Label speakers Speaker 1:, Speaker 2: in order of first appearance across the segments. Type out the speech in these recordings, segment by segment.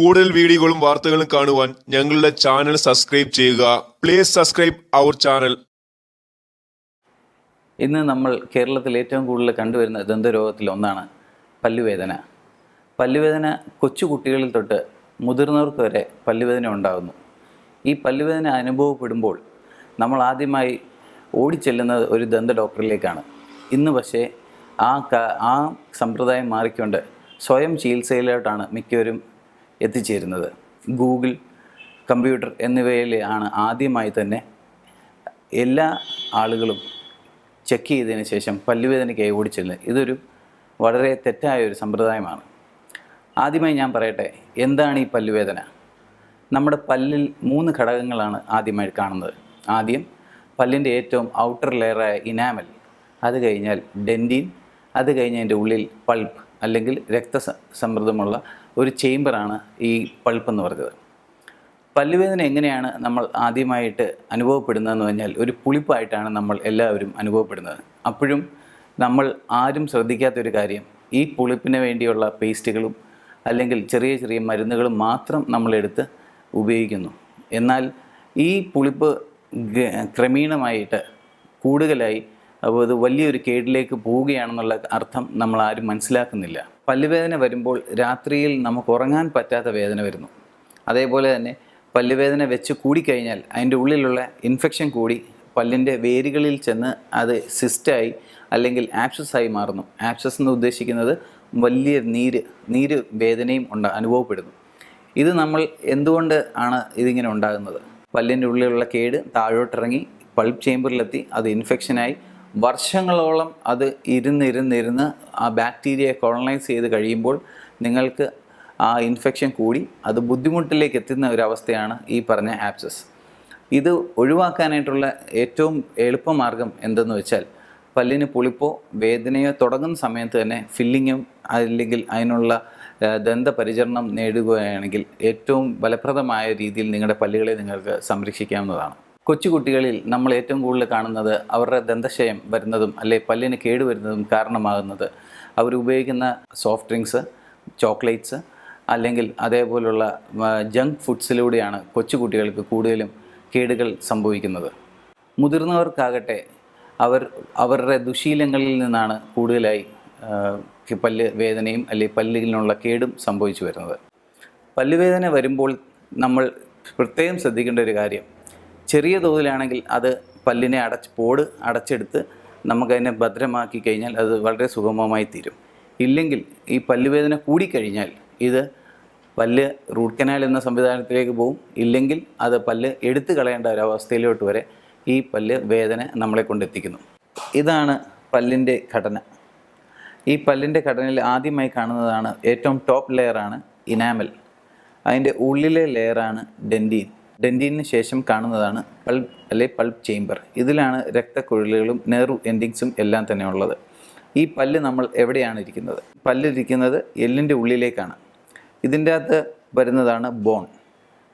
Speaker 1: കൂടുതൽ വീഡിയോകളും വാർത്തകളും കാണുവാൻ ഞങ്ങളുടെ ചാനൽ സബ്സ്ക്രൈബ് ചെയ്യുക. Please subscribe our channel.
Speaker 2: ഇന്ന് നമ്മൾ കേരളത്തിൽ ഏറ്റവും കൂടുതൽ കണ്ടുവരുന്ന ദന്തരോഗത്തിൽ ഒന്നാണ് പല്ലുവേദന. പല്ലുവേദന കൊച്ചു കുട്ടികളിൽ തൊട്ട് മുതിർന്നവർക്ക് വരെ പല്ലുവേദന ഉണ്ടാകുന്നു. ഈ പല്ലുവേദന അനുഭവപ്പെടുമ്പോൾ നമ്മൾ ആദ്യമായി ഓടിച്ചെല്ലുന്നത് ഒരു ദന്ത ഡോക്ടറിലേക്കാണ്. ഇന്ന് പക്ഷേ ആ സമ്പ്രദായം മാറിക്കൊണ്ട് സ്വയം ചികിത്സയിലോട്ടാണ് മിക്കവരും എത്തിച്ചേരുന്നത്. ഗൂഗിൾ, കമ്പ്യൂട്ടർ എന്നിവയിലാണ് ആദ്യമായി തന്നെ എല്ലാ ആളുകളും ചെക്ക് ചെയ്തതിന് ശേഷം പല്ലുവേദനയ്ക്കായി ഓടിച്ചെല്ലുന്നത്. ഇതൊരു വളരെ തെറ്റായ ഒരു സമ്പ്രദായമാണ്. ആദ്യമായി ഞാൻ പറയട്ടെ, എന്താണ് ഈ പല്ലുവേദന? നമ്മുടെ പല്ലിൽ 3 ഘടകങ്ങളാണ് ആദ്യമായി കാണുന്നത്. ആദ്യം പല്ലിൻ്റെ ഏറ്റവും ഔട്ടർ ലെയറായ ഇനാമൽ, അത് കഴിഞ്ഞാൽ ഡെൻറ്റിൻ, അത് കഴിഞ്ഞതിൻ്റെ ഉള്ളിൽ പൾപ്പ് അല്ലെങ്കിൽ രക്തസമ്മർദ്ദമുള്ള ഒരു ചേംബറാണ് ഈ പൾപ്പ് എന്ന് പറഞ്ഞത്. പല്ലുവേദന എങ്ങനെയാണ് നമ്മൾ ആദ്യമായിട്ട് അനുഭവപ്പെടുന്നതെന്ന് പറഞ്ഞാൽ ഒരു പുളിപ്പായിട്ടാണ് നമ്മൾ എല്ലാവരും അനുഭവപ്പെടുന്നത്. അപ്പോഴും നമ്മൾ ആരും ശ്രദ്ധിക്കാത്തൊരു കാര്യം, ഈ പുളിപ്പിന് വേണ്ടിയുള്ള പേസ്റ്റുകളും അല്ലെങ്കിൽ ചെറിയ ചെറിയ മരുന്നുകളും മാത്രം നമ്മളെടുത്ത് ഉപയോഗിക്കുന്നു. എന്നാൽ ഈ പുളിപ്പ് ക്രമീണമായിട്ട് കൂടുതലായി അപ്പോൾ അത് വലിയൊരു കേടിലേക്ക് പോവുകയാണെന്നുള്ള അർത്ഥം നമ്മൾ ആരും മനസ്സിലാക്കുന്നില്ല. പല്ലുവേദന വരുമ്പോൾ രാത്രിയിൽ നമുക്ക് ഉറങ്ങാൻ പറ്റാത്ത വേദന വരുന്നു. അതേപോലെ തന്നെ പല്ലുവേദന വെച്ച് കൂടിക്കഴിഞ്ഞാൽ അതിൻ്റെ ഉള്ളിലുള്ള ഇൻഫെക്ഷൻ കൂടി പല്ലിൻ്റെ വേരുകളിൽ ചെന്ന് അത് സിസ്റ്റായി അല്ലെങ്കിൽ ആപ്സസായി മാറുന്നു. ആപ്സസ് എന്ന് ഉദ്ദേശിക്കുന്നത് വലിയ നീര് വേദനയും അനുഭവപ്പെടുന്നു. ഇത് നമ്മൾ എന്തുകൊണ്ട് ആണ് ഇതിങ്ങനെ ഉണ്ടാകുന്നത്? പല്ലിൻ്റെ ഉള്ളിലുള്ള കേട് താഴോട്ടിറങ്ങി പൾപ്പ് ചേമ്പറിലെത്തി അത് ഇൻഫെക്ഷനായി വർഷങ്ങളോളം അത് ഇരുന്ന് ആ ബാക്ടീരിയയെ കോളനൈസ് ചെയ്ത് കഴിയുമ്പോൾ നിങ്ങൾക്ക് ആ ഇൻഫെക്ഷൻ കൂടി അത് ബുദ്ധിമുട്ടിലേക്ക് എത്തുന്ന ഒരവസ്ഥയാണ് ഈ പറഞ്ഞ ആപ്സസ്. ഇത് ഒഴിവാക്കാനായിട്ടുള്ള ഏറ്റവും എളുപ്പമാർഗം എന്തെന്ന് വെച്ചാൽ, പല്ലിന് പുളിപ്പോ വേദനയോ തുടങ്ങുന്ന സമയത്ത് തന്നെ ഫില്ലിങ്ങും അല്ലെങ്കിൽ അതിനുള്ള ദന്തപരിചരണം നേടുകയാണെങ്കിൽ ഏറ്റവും ഫലപ്രദമായ രീതിയിൽ നിങ്ങളുടെ പല്ലുകളെ നിങ്ങൾക്ക് സംരക്ഷിക്കാവുന്നതാണ്. കൊച്ചുകുട്ടികളിൽ നമ്മൾ ഏറ്റവും കൂടുതൽ കാണുന്നത് അവരുടെ ദന്തക്ഷയം വരുന്നതും അല്ലെ പല്ലിന് കേടുവരുന്നതും കാരണമാകുന്നത് അവർ ഉപയോഗിക്കുന്ന സോഫ്റ്റ് ഡ്രിങ്ക്സ്, ചോക്ലേറ്റ്സ് അല്ലെങ്കിൽ അതേപോലുള്ള ജങ്ക് ഫുഡ്സിലൂടെയാണ് കൊച്ചുകുട്ടികൾക്ക് കൂടുതലും കേടുകൾ സംഭവിക്കുന്നത്. മുതിർന്നവർക്കാകട്ടെ അവരുടെ ദുശീലങ്ങളിൽ നിന്നാണ് കൂടുതലായി പല്ല് വേദനയും അല്ലെങ്കിൽ പല്ലിനുള്ള കേടും സംഭവിച്ചു വരുന്നത്. പല്ലുവേദന വരുമ്പോൾ നമ്മൾ പ്രത്യേകം ശ്രദ്ധിക്കേണ്ട ഒരു കാര്യം, ചെറിയ തോതിലാണെങ്കിൽ അത് പല്ലിനെ അടച്ചെടുത്ത് നമുക്കതിനെ ഭദ്രമാക്കി കഴിഞ്ഞാൽ അത് വളരെ സുഗമമായി തീരും. ഇല്ലെങ്കിൽ ഈ പല്ലുവേദന കൂടിക്കഴിഞ്ഞാൽ ഇത് പല്ല് റൂട്ട് കനാൽ എന്ന സംവിധാനത്തിലേക്ക് പോകും. ഇല്ലെങ്കിൽ അത് പല്ല് എടുത്തു കളയേണ്ട ഒരവസ്ഥയിലോട്ട് വരെ ഈ പല്ല് വേദന നമ്മളെ കൊണ്ടെത്തിക്കുന്നു. ഇതാണ് പല്ലിൻ്റെ ഘടന. ഈ പല്ലിൻ്റെ ഘടനയിൽ ആദ്യമായി കാണുന്നതാണ് ഏറ്റവും ടോപ്പ് ലെയറാണ് ഇനാമൽ. അതിൻ്റെ ഉള്ളിലെ ലെയറാണ് ഡെൻറ്റീനിന് ശേഷം കാണുന്നതാണ് പൾപ്പ് ചേംബർ. ഇതിലാണ് രക്തക്കുഴലുകളും നെർവ് എൻഡിങ്സും എല്ലാം തന്നെ ഉള്ളത്. ഈ പല്ല് നമ്മൾ എവിടെയാണ് ഇരിക്കുന്നത്? പല്ലിരിക്കുന്നത് എല്ലിൻ്റെ ഉള്ളിലേക്കാണ്. ഇതിൻ്റെ അകത്ത് വരുന്നതാണ് ബോൺ.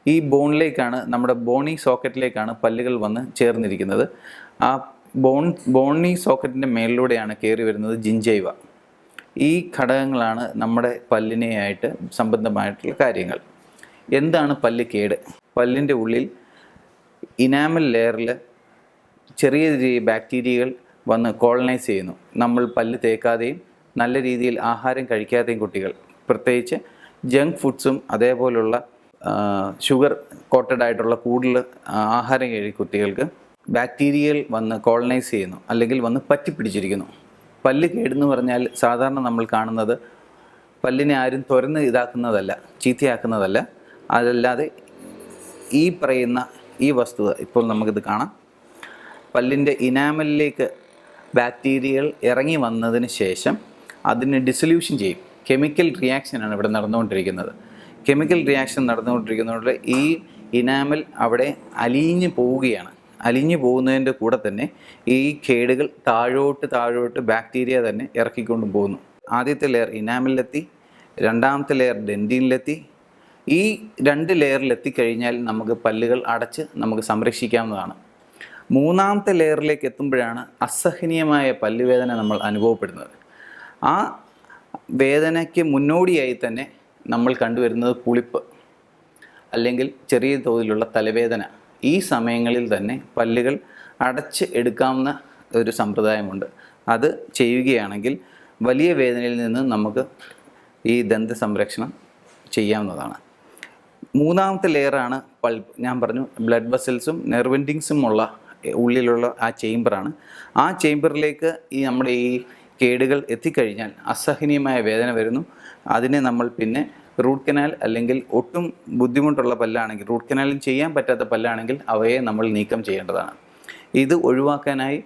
Speaker 2: ഈ ബോണിലേക്കാണ്, നമ്മുടെ ബോണി സോക്കറ്റിലേക്കാണ് പല്ലുകൾ വന്ന് ചേർന്നിരിക്കുന്നത്. ആ ബോണി സോക്കറ്റിൻ്റെ മേളിലൂടെയാണ് കയറി വരുന്നത് ജിഞ്ചൈവ. ഈ ഘടകങ്ങളാണ് നമ്മുടെ പല്ലിനെയായിട്ട് സംബന്ധമായിട്ടുള്ള കാര്യങ്ങൾ. എന്താണ് പല്ല് കേട്? പല്ലിൻ്റെ ഉള്ളിൽ ഇനാമൽ ലെയറിൽ ചെറിയ ബാക്ടീരിയകൾ വന്ന് കോളനൈസ് ചെയ്യുന്നു. നമ്മൾ പല്ല് തേക്കാതെയും നല്ല രീതിയിൽ ആഹാരം കഴിക്കാതെയും കുട്ടികൾ, പ്രത്യേകിച്ച് ജങ്ക് ഫുഡ്സും അതേപോലുള്ള ഷുഗർ കോട്ടഡ് ആയിട്ടുള്ള കൂടുതൽ ആഹാരം കഴിക്കുന്ന കുട്ടികൾക്ക് ബാക്ടീരിയകൾ വന്ന് കോളനൈസ് ചെയ്യുന്നു അല്ലെങ്കിൽ വന്ന് പറ്റിപ്പിടിച്ചിരിക്കുന്നു. പല്ല് കേടെന്ന് പറഞ്ഞാൽ സാധാരണ നമ്മൾ കാണുന്നത് പല്ലിനെ ആരും തുറന്ന് ഇതാക്കുന്നതല്ല, ചീത്തയാക്കുന്നതല്ല. അതല്ലാതെ ഈ പറയുന്ന ഈ വസ്തുത ഇപ്പോൾ നമുക്കിത് കാണാം. പല്ലിൻ്റെ ഇനാമലിലേക്ക് ബാക്ടീരിയകൾ ഇറങ്ങി വന്നതിന് ശേഷം അതിനെ ഡിസൊല്യൂഷൻ ചെയ്യും. കെമിക്കൽ റിയാക്ഷനാണ് ഇവിടെ നടന്നുകൊണ്ടിരിക്കുന്നത്. കെമിക്കൽ റിയാക്ഷൻ നടന്നുകൊണ്ടിരിക്കുന്നതുകൊണ്ട് ഈ ഇനാമൽ അവിടെ അലിഞ്ഞു പോവുകയാണ്. അലിഞ്ഞു പോകുന്നതിൻ്റെ കൂടെ തന്നെ ഈ കേടുകൾ താഴോട്ട് ബാക്ടീരിയ തന്നെ ഇറക്കിക്കൊണ്ട് പോകുന്നു. ആദ്യത്തെ ലെയർ ഇനാമലിലെത്തി, രണ്ടാമത്തെ ലെയർ ഡെൻറ്റീനിലെത്തി. ഈ 2 ലെയറിലെത്തിക്കഴിഞ്ഞാൽ നമുക്ക് പല്ലുകൾ അടച്ച് നമുക്ക് സംരക്ഷിക്കാവുന്നതാണ്. മൂന്നാമത്തെ ലെയറിലേക്ക് എത്തുമ്പോഴാണ് അസഹനീയമായ പല്ലുവേദന നമ്മൾ അനുഭവപ്പെടുന്നത്. ആ വേദനയ്ക്ക് മുന്നോടിയായി തന്നെ നമ്മൾ കണ്ടുവരുന്നത് പുളിപ്പ്. അല്ലെങ്കിൽ ചെറിയ തോതിലുള്ള തലവേദന, ഈ സമയങ്ങളിൽ തന്നെ പല്ലുകൾ അടച്ച് എടുക്കാവുന്ന ഒരു സമ്പ്രദായമുണ്ട്. അത് ചെയ്യുകയാണെങ്കിൽ വലിയ വേദനയിൽ നിന്ന് നമുക്ക് ഈ ദന്ത സംരക്ഷണം ചെയ്യാവുന്നതാണ്. മൂന്നാമത്തെ ലെയറാണ് പൾപ്പ്. ഞാൻ പറഞ്ഞു ബ്ലഡ് വെസൽസും നെർവ് എൻഡിങ്സും ഉള്ള ഉള്ളിലുള്ള ആ ചേംബറാണ്. ആ ചേംബറിലേക്ക് നമ്മുടെ ഈ കേടുകൾ എത്തിക്കഴിഞ്ഞാൽ അസഹനീയമായ വേദന വരുന്നു. അതിനെ നമ്മൾ പിന്നെ റൂട്ട് കനാൽ അല്ലെങ്കിൽ ഒട്ടും ബുദ്ധിമുട്ടുള്ള പല്ലാണെങ്കിൽ, റൂട്ട് കനാലും ചെയ്യാൻ പറ്റാത്ത പല്ലാണെങ്കിൽ അവയെ നമ്മൾ നീക്കം ചെയ്യേണ്ടതാണ്. ഇത് ഒഴിവാക്കാനായി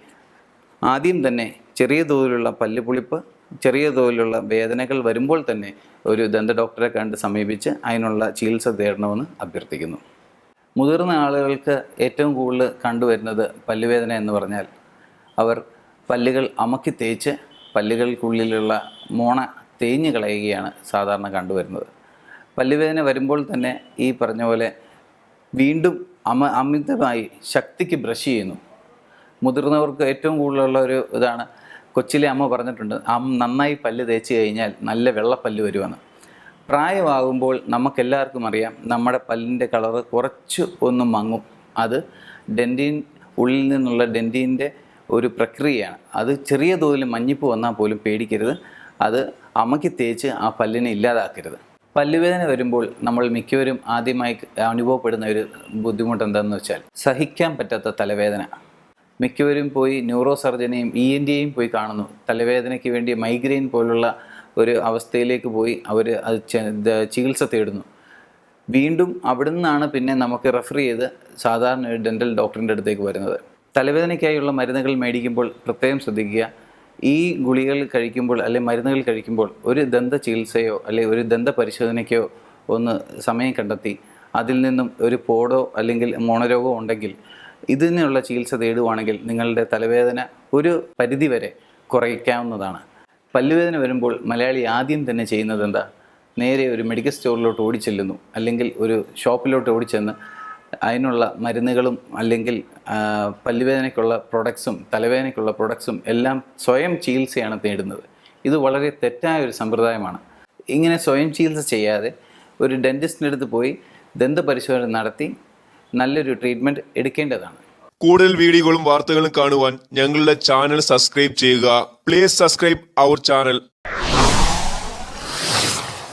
Speaker 2: ആദ്യം തന്നെ ചെറിയ തോതിലുള്ള പല്ലുപുളിപ്പ്, ചെറിയ തോതിലുള്ള വേദനകൾ വരുമ്പോൾ തന്നെ ഒരു ദന്ത ഡോക്ടറെ കണ്ട് സമീപിച്ച് അതിനുള്ള ചികിത്സ തേടണമെന്ന് അഭ്യർത്ഥിക്കുന്നു. മുതിർന്ന ആളുകൾക്ക് ഏറ്റവും കൂടുതൽ കണ്ടുവരുന്നത് പല്ലുവേദന എന്ന് പറഞ്ഞാൽ അവർ പല്ലുകൾ അമക്കി തേച്ച് പല്ലുകൾക്കുള്ളിലുള്ള മോണ തേഞ്ഞ് കളയുകയാണ് സാധാരണ കണ്ടുവരുന്നത്. പല്ലുവേദന വരുമ്പോൾ തന്നെ ഈ പറഞ്ഞ പോലെ വീണ്ടും അമിതമായി ശക്തിക്ക് ബ്രഷ് ചെയ്യുന്നു. മുതിർന്നവർക്ക് ഏറ്റവും കൂടുതലുള്ള ഒരു ഇതാണ്, കൊച്ചിലെ അമ്മ പറഞ്ഞിട്ടുണ്ട്, നന്നായി പല്ല് തേച്ച് കഴിഞ്ഞാൽ നല്ല വെള്ളപ്പല്ല് വരുമെന്ന്. പ്രായമാകുമ്പോൾ നമുക്കെല്ലാവർക്കും അറിയാം നമ്മുടെ പല്ലിൻ്റെ കളറ് കുറച്ച് ഒന്ന് മങ്ങും. അത് ഉള്ളിൽ നിന്നുള്ള ഡെൻറ്റീൻ്റെ ഒരു പ്രക്രിയയാണ്. അത് ചെറിയ തോതിൽ മഞ്ഞിപ്പ് വന്നാൽ പോലും പേടിക്കരുത്. അത് അമക്കി തേച്ച് ആ പല്ലിനെ ഇല്ലാതാക്കരുത്. പല്ലുവേദന വരുമ്പോൾ നമ്മൾ മിക്കവരും ആദ്യമായി അനുഭവപ്പെടുന്ന ഒരു ബുദ്ധിമുട്ട് എന്താണെന്ന് വെച്ചാൽ സഹിക്കാൻ പറ്റാത്ത തലവേദന. മിക്കവരും പോയി ന്യൂറോ സർജനെയും ENTയെയും പോയി കാണുന്നു. തലവേദനയ്ക്ക് വേണ്ടി മൈഗ്രെയിൻ പോലുള്ള ഒരു അവസ്ഥയിലേക്ക് പോയി അവർ അത് ചികിത്സ തേടുന്നു. വീണ്ടും അവിടെ നിന്നാണ് പിന്നെ നമുക്ക് റെഫർ ചെയ്ത് സാധാരണ ഒരു ഡെൻ്റൽ ഡോക്ടറിൻ്റെ അടുത്തേക്ക് വരുന്നത്. തലവേദനയ്ക്കായുള്ള മരുന്നുകൾ മേടിക്കുമ്പോൾ പ്രത്യേകം ശ്രദ്ധിക്കുക. ഈ ഗുളികകൾ കഴിക്കുമ്പോൾ അല്ലെങ്കിൽ മരുന്നുകൾ കഴിക്കുമ്പോൾ ഒരു ദന്ത ചികിത്സയോ അല്ലെങ്കിൽ ഒരു ദന്ത പരിശോധനയ്ക്കോ ഒന്ന് സമയം കണ്ടെത്തി അതിൽ നിന്നും ഒരു പോടോ അല്ലെങ്കിൽ മോണരോഗമോ ഉണ്ടെങ്കിൽ ഇതിനുള്ള ചികിത്സ തേടുവാണെങ്കിൽ നിങ്ങളുടെ തലവേദന ഒരു പരിധിവരെ കുറയ്ക്കാവുന്നതാണ്. പല്ലുവേദന വരുമ്പോൾ മലയാളി ആദ്യം തന്നെ ചെയ്യുന്നത് എന്താ? നേരെ ഒരു മെഡിക്കൽ സ്റ്റോറിലോട്ട് ഓടിച്ചെല്ലുന്നു, അല്ലെങ്കിൽ ഒരു ഷോപ്പിലോട്ട് ഓടിച്ചെന്ന് അതിനുള്ള മരുന്നുകളും അല്ലെങ്കിൽ പല്ലുവേദനയ്ക്കുള്ള പ്രൊഡക്ട്സും തലവേദനയ്ക്കുള്ള പ്രൊഡക്ട്സും എല്ലാം സ്വയം ചികിത്സയാണ് തേടുന്നത്. ഇത് വളരെ തെറ്റായ ഒരു സമ്പ്രദായമാണ്. ഇങ്ങനെ സ്വയം ചികിത്സ ചെയ്യാതെ ഒരു ഡെൻറ്റിസ്റ്റിൻ്റെ അടുത്ത് പോയി ദന്തപരിശോധന നടത്തി നല്ലൊരു ട്രീറ്റ്മെൻറ്റ് എടുക്കേണ്ടതാണ്.
Speaker 1: കൂടുതൽ വീഡിയോകളും വാർത്തകളും കാണുവാൻ ഞങ്ങളുടെ ചാനൽ സബ്സ്ക്രൈബ് ചെയ്യുക. Please subscribe our channel.